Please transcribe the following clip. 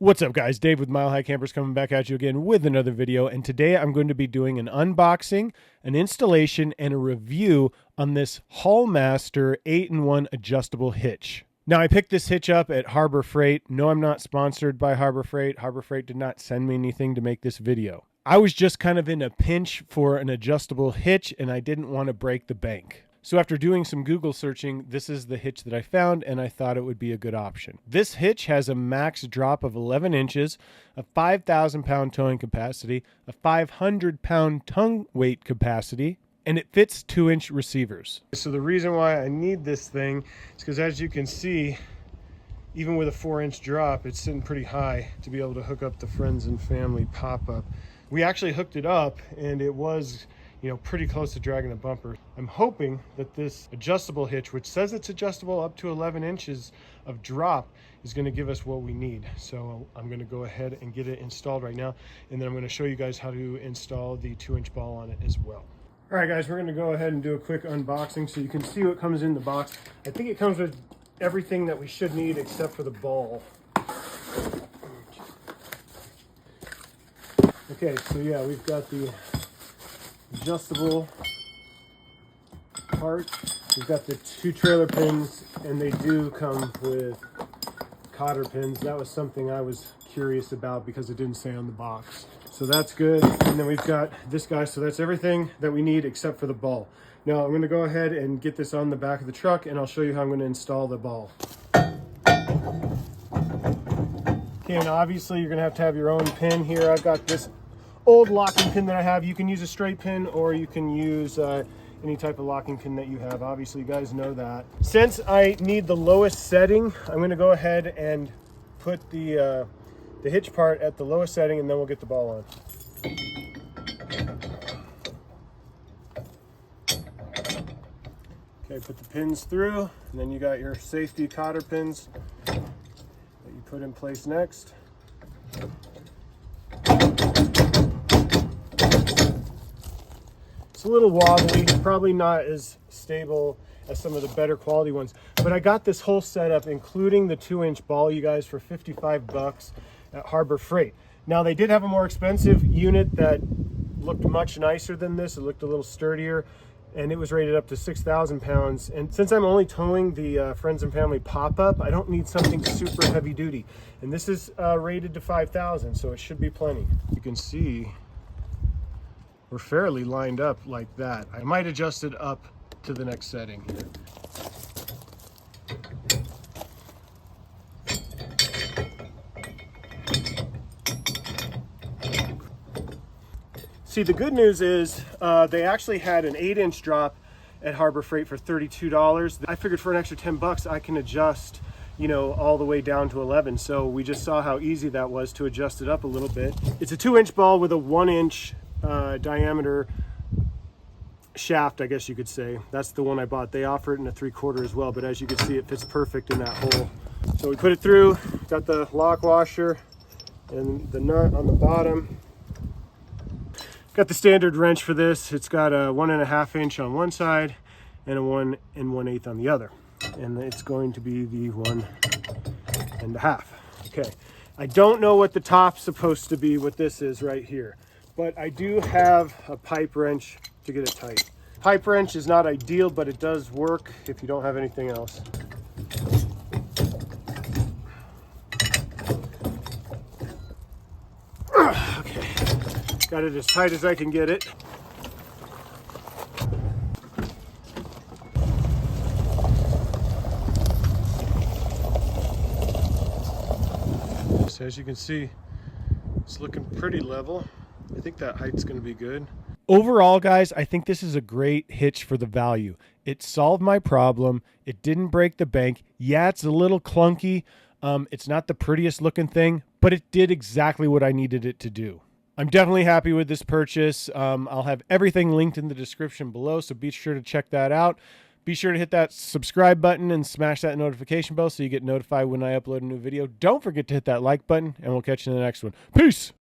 What's up, guys? Dave with Mile High Campers coming back at you again with another video, and today I'm going to be doing an unboxing, an installation, and a review on this Hallmaster 8-in-1 adjustable hitch. Now, I picked this hitch up at Harbor Freight. No, I'm not sponsored by Harbor Freight. Harbor Freight did not send me anything to make this video. I was just kind of in a pinch for an adjustable hitch, and I didn't want to break the bank. So after doing some Google searching, this is the hitch that I found, and I thought it would be a good option. This hitch has a max drop of 11 inches, a 5,000-pound towing capacity, a 500-pound tongue weight capacity, and it fits 2-inch receivers. So the reason why I need this thing is because, as you can see, even with a 4-inch drop, it's sitting pretty high to be able to hook up the friends and family pop-up. We actually hooked it up, and it was pretty close to dragging the bumper. I'm hoping that this adjustable hitch, which says it's adjustable up to 11 inches of drop, is going to give us what we need. So I'm going to go ahead and get it installed right now, and then I'm going to show you guys how to install the 2-inch ball on it as well. All right, guys, we're going to go ahead and do a quick unboxing so you can see what comes in the box. I think it comes with everything that we should need except for the ball. Okay, so yeah, we've got the adjustable part. We've got the 2 trailer pins, and they do come with cotter pins. That was something I was curious about because it didn't say on the box. So that's good. And then we've got this guy. So that's everything that we need except for the ball. Now I'm going to go ahead and get this on the back of the truck, and I'll show you how I'm going to install the ball. Okay, and obviously you're going to have your own pin here. I've got this old locking pin that I have. You can use a straight pin, or you can use any type of locking pin that you have. Obviously, you guys know that. Since I need the lowest setting, I'm going to go ahead and put the hitch part at the lowest setting, and then we'll get the ball on. Okay, put the pins through, and then you got your safety cotter pins that you put in place next. It's a little wobbly, probably not as stable as some of the better quality ones, but I got this whole setup, including the 2-inch ball, you guys, for 55 bucks at Harbor Freight. Now, they did have a more expensive unit that looked much nicer than this. It looked a little sturdier, and it was rated up to 6,000 pounds. And since I'm only towing the friends and family pop-up, I don't need something super heavy duty. And this is rated to 5,000, so it should be plenty. You can see we're fairly lined up like that. I might adjust it up to the next setting here. See, the good news is they actually had an 8-inch drop at Harbor Freight for $32. I figured for an extra 10 bucks, I can adjust, all the way down to 11. So we just saw how easy that was to adjust it up a little bit. It's a 2-inch ball with a 1-inch diameter shaft, I guess you could say. That's the one I bought. They offer it in a 3/4 as well, but as you can see, it fits perfect in that hole. So we put it through, got the lock washer and the nut on the bottom. Got the standard wrench for this. It's got a 1.5 inch on one side and a 1 1/8 on the other. And it's going to be the 1.5. Okay. I don't know what the top's supposed to be, what this is right here, but I do have a pipe wrench to get it tight. Pipe wrench is not ideal, but it does work if you don't have anything else. Okay, got it as tight as I can get it. So as you can see, it's looking pretty level. I think that height's going to be good. Overall, guys, I think this is a great hitch for the value. It solved my problem. It didn't break the bank. Yeah, it's a little clunky. It's not the prettiest looking thing, but it did exactly what I needed it to do. I'm definitely happy with this purchase. I'll have everything linked in the description below, so be sure to check that out. Be sure to hit that subscribe button and smash that notification bell so you get notified when I upload a new video. Don't forget to hit that like button, and we'll catch you in the next one. Peace!